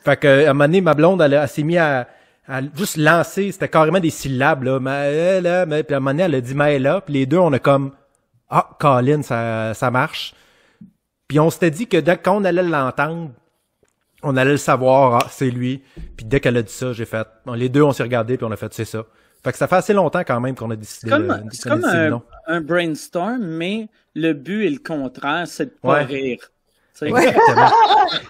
fait que, à un moment donné, ma blonde, elle s'est mise à juste lancer, c'était carrément des syllabes, là, mais, puis à un moment donné, elle a dit mais là, puis les deux, on a comme, Colin, ça marche. Puis on s'était dit que quand on allait l'entendre, on allait le savoir, c'est lui. Puis dès qu'elle a dit ça, j'ai fait, les deux, on s'est regardés, puis on a fait, c'est ça. Fait que ça fait assez longtemps quand même qu'on a décidé. C'est comme un brainstorm, mais le but est le contraire, c'est de pas rire. Exactement.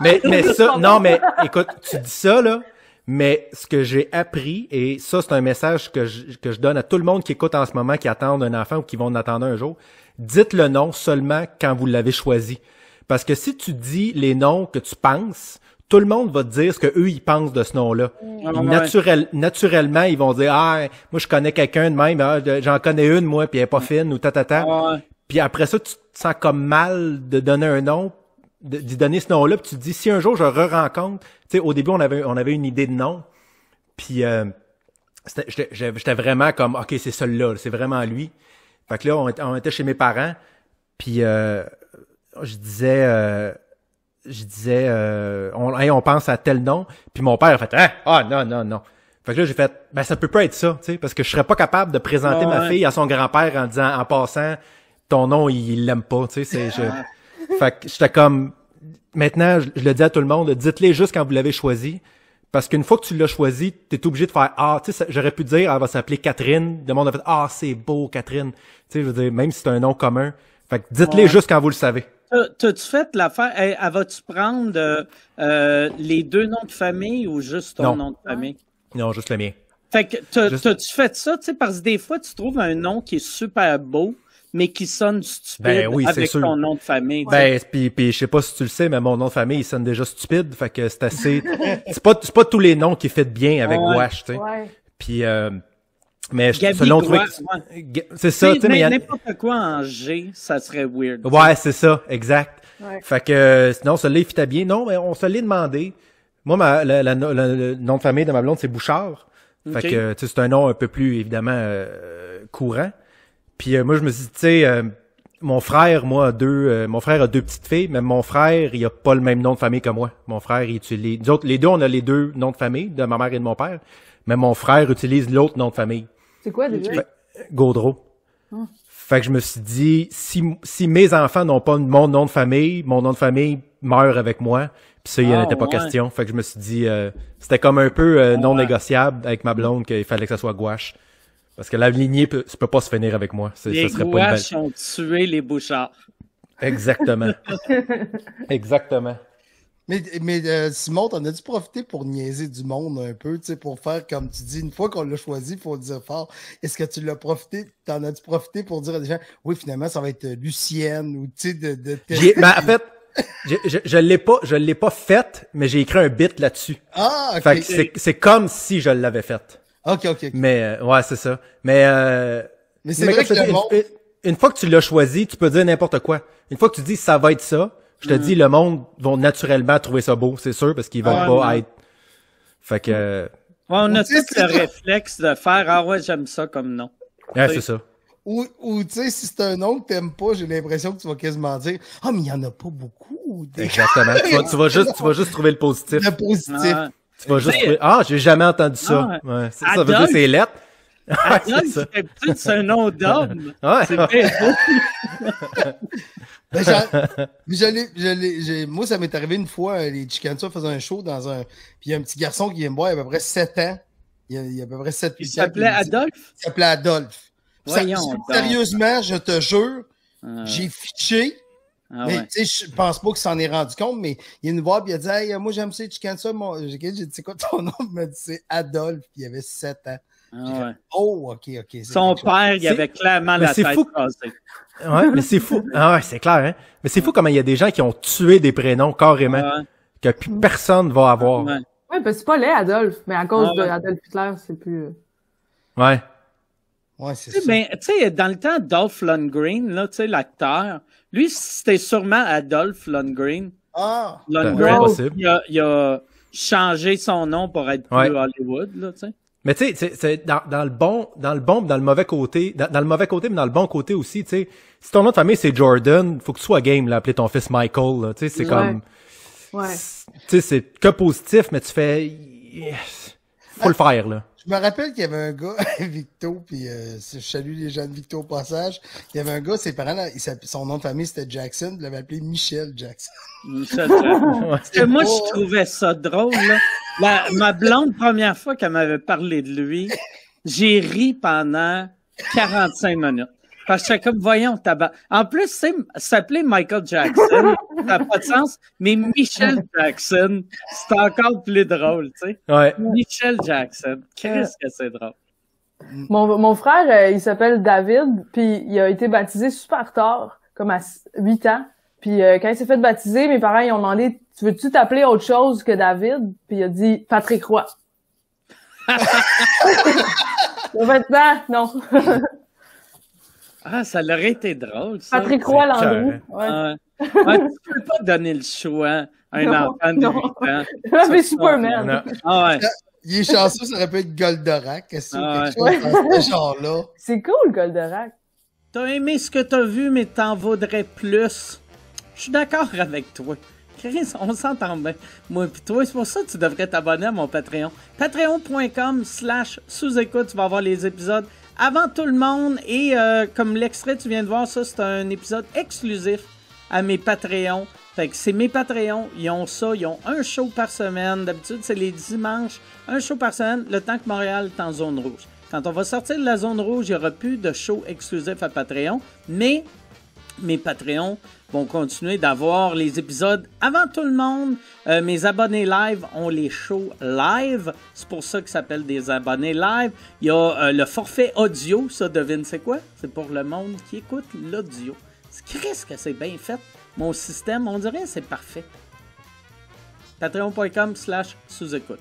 mais ça, non, mais écoute, tu dis ça, là, mais ce que j'ai appris, et ça, c'est un message que je donne à tout le monde qui écoute en ce moment, qui attendent un enfant ou qui vont en attendre un jour, dites le nom seulement quand vous l'avez choisi. Parce que si tu dis les noms que tu penses, tout le monde va te dire ce que eux ils pensent de ce nom-là. Naturellement, ils vont dire moi je connais quelqu'un de même, j'en connais une moi puis elle est pas fine ou Puis après ça tu te sens comme mal de donner un nom, d'y donner ce nom-là, puis tu te dis si un jour je re-rencontre, tu sais au début on avait une idée de nom. Puis j'étais vraiment comme OK, c'est celui-là, c'est vraiment lui. Fait que là on était chez mes parents, puis je disais on pense à tel nom, puis mon père a fait non. Fait que là j'ai fait ça peut pas être ça, tu sais, parce que je serais pas capable de présenter ma fille à son grand-père en disant en passant ton nom il l'aime pas, tu sais, fait que j'étais comme maintenant je le dis à tout le monde, dites-les juste quand vous l'avez choisi. Parce qu'une fois que tu l'as choisi, t'es obligé de faire tu sais, j'aurais pu dire elle va s'appeler Catherine, le monde a fait c'est beau Catherine. Tu sais, je veux dire même si c'est un nom commun. Fait que dites-les juste quand vous le savez. T'as-tu fait l'affaire? Elle va-tu prendre les deux noms de famille ou juste ton nom de famille? Non, juste le mien. Fait que t'as-tu fait ça, tu sais, parce que des fois, tu trouves un nom qui est super beau, mais qui sonne stupide avec ton nom de famille. Puis je sais pas si tu le sais, mais mon nom de famille, il sonne déjà stupide. Fait que c'est assez... c'est pas tous les noms qui fit bien avec Gouache, tu sais. Puis... mais selon toi, c'est ça, tu sais, mais n'importe quoi en G, ça serait weird. Ouais, c'est ça, exact. Fait que sinon, celui-là, il fitait bien. Non, mais on se l'est demandé. Moi, le nom de famille de ma blonde, c'est Bouchard. Fait que tu sais, c'est un nom un peu plus évidemment courant. Puis moi, je me suis dit, tu sais, mon frère a deux petites filles, mais mon frère, il a pas le même nom de famille que moi. Mon frère, il utilise les deux, on a les deux noms de famille de ma mère et de mon père, mais mon frère utilise l'autre nom de famille. C'est quoi déjà? Gaudreau. Fait que je me suis dit, si mes enfants n'ont pas mon nom de famille meurt avec moi. Puis ça, il n'en était pas question. Fait que je me suis dit, c'était comme un peu non négociable avec ma blonde qu'il fallait que ça soit Gouache. Parce que la lignée peut pas se finir avec moi. Les Gouaches ont tué les Bouchards. Exactement. Exactement. Mais Simon, t'en as-tu profité pour niaiser du monde un peu, tu sais, pour faire comme tu dis, une fois qu'on l'a choisi, il faut le dire fort. Est-ce que t'en as-tu profité pour dire à des gens, oui, finalement, ça va être Lucienne ou tu sais, en fait, je l'ai pas faite, mais j'ai écrit un bit là-dessus. OK. Fait que c'est comme si je l'avais faite. OK. Mais, ouais, c'est ça. Mais c'est vrai que une fois que tu l'as choisi, tu peux dire n'importe quoi. Une fois que tu dis ça va être ça, je te dis, le monde va naturellement trouver ça beau, c'est sûr, parce qu'ils veulent pas être... Fait que... on a tous le réflexe de faire « j'aime ça comme nom ». Ouais, c'est ça. Ou tu sais, si c'est un nom que t'aimes pas, j'ai l'impression que tu vas quasiment dire « mais il y en a pas beaucoup. » Exactement. tu vas juste trouver le positif. Le positif. Tu vas juste trouver... j'ai jamais entendu ça. Ouais. Ça veut dire c'est lettre. Adolphe, c'est un nom d'homme. C'est bien beau. Moi, ça m'est arrivé une fois, les Chicansa faisaient un show puis il y a un petit garçon qui vient me voir, il y a à peu près 7 ans. Il y a à peu près 7 ans. Il s'appelait Adolphe? Il s'appelait Adolphe. Sérieusement, je te jure, j'ai fiché. Mais tu sais, je pense pas qu'il s'en est rendu compte, mais il vient nous voir et il a dit « Hey, moi j'aime ça, Chicansa. » J'ai dit « C'est quoi ton nom? » Il m'a dit « C'est Adolphe. » Puis il avait 7 ans. OK. Son père, il avait clairement la tête cassée. Ouais, mais c'est fou. C'est clair, hein. Mais c'est fou comment il y a des gens qui ont tué des prénoms carrément que plus personne va avoir. Ouais, parce que c'est pas laid, Adolphe, mais à cause d'Adolf Hitler, c'est plus... Ouais, c'est ça. Mais tu sais, dans le temps, Dolph Lundgren, là, tu sais, l'acteur, lui, c'était sûrement Adolph Lundgren. Lundgren, il a changé son nom pour être plus Hollywood, là, tu sais. Mais tu sais, c'est dans le bon, dans le mauvais côté, dans le mauvais côté, mais dans le bon côté aussi, tu sais. Si ton nom de famille c'est Jordan, faut que tu sois game, là, appeler ton fils Michael, là, tu sais, c'est comme, sais, c'est que positif, mais tu fais, faut le faire, là. Je me rappelle qu'il y avait un gars, Victo, puis je salue les gens de Victo au passage. Il y avait un gars, ses parents, son nom de famille c'était Jackson, il l'avait appelé Michel Jackson. Michel Jackson. Moi, je trouvais ça drôle, là. Ma blonde, première fois qu'elle m'avait parlé de lui, j'ai ri pendant 45 minutes. Parce que j'étais comme, voyons, tabac. En plus, s'appelait Michael Jackson. Ça n'a pas de sens. Mais Michel Jackson, c'est encore plus drôle, tu sais. Ouais. Michel Jackson. Qu'est-ce que c'est drôle. Mon frère, il s'appelle David, puis il a été baptisé super tard, comme à 8 ans. Puis quand il s'est fait baptiser, mes parents, ils ont demandé, tu veux-tu t'appeler autre chose que David? Puis il a dit Patrick Roy. Maintenant, non. Ah, ça aurait été drôle, ça. Patrick Roy Landry. Ouais. Tu peux pas donner le choix à un enfant de 8 ans. Mais Superman. Ouais. Il est chanceux, ça aurait pu être Goldorak. Qu'est-ce que quelque chose dans ce genre-là? C'est cool, Goldorak. T'as aimé ce que t'as vu, mais t'en vaudrais plus. Je suis d'accord avec toi. Chris, on s'entend bien. Moi pis toi, c'est pour ça que tu devrais t'abonner à mon Patreon. Patreon.com/sous-écoute. Tu vas avoir les épisodes avant tout le monde. Et comme l'extrait tu viens de voir, ça, c'est un épisode exclusif à mes Patreons. Fait que c'est mes Patreons. Ils ont ça. Ils ont un show par semaine. D'habitude, c'est les dimanches. Un show par semaine, le temps que Montréal est en zone rouge. Quand on va sortir de la zone rouge, il n'y aura plus de show exclusif à Patreon. Mais mes Patreons vont continuer d'avoir les épisodes avant tout le monde. Mes abonnés live ont les shows live. C'est pour ça que ça s'appelle des abonnés live. Il y a le forfait audio. Ça, devine, c'est quoi? C'est pour le monde qui écoute l'audio. Qu'est-ce que c'est bien fait? Mon système, on dirait c'est parfait. Patreon.com/sous-écoute.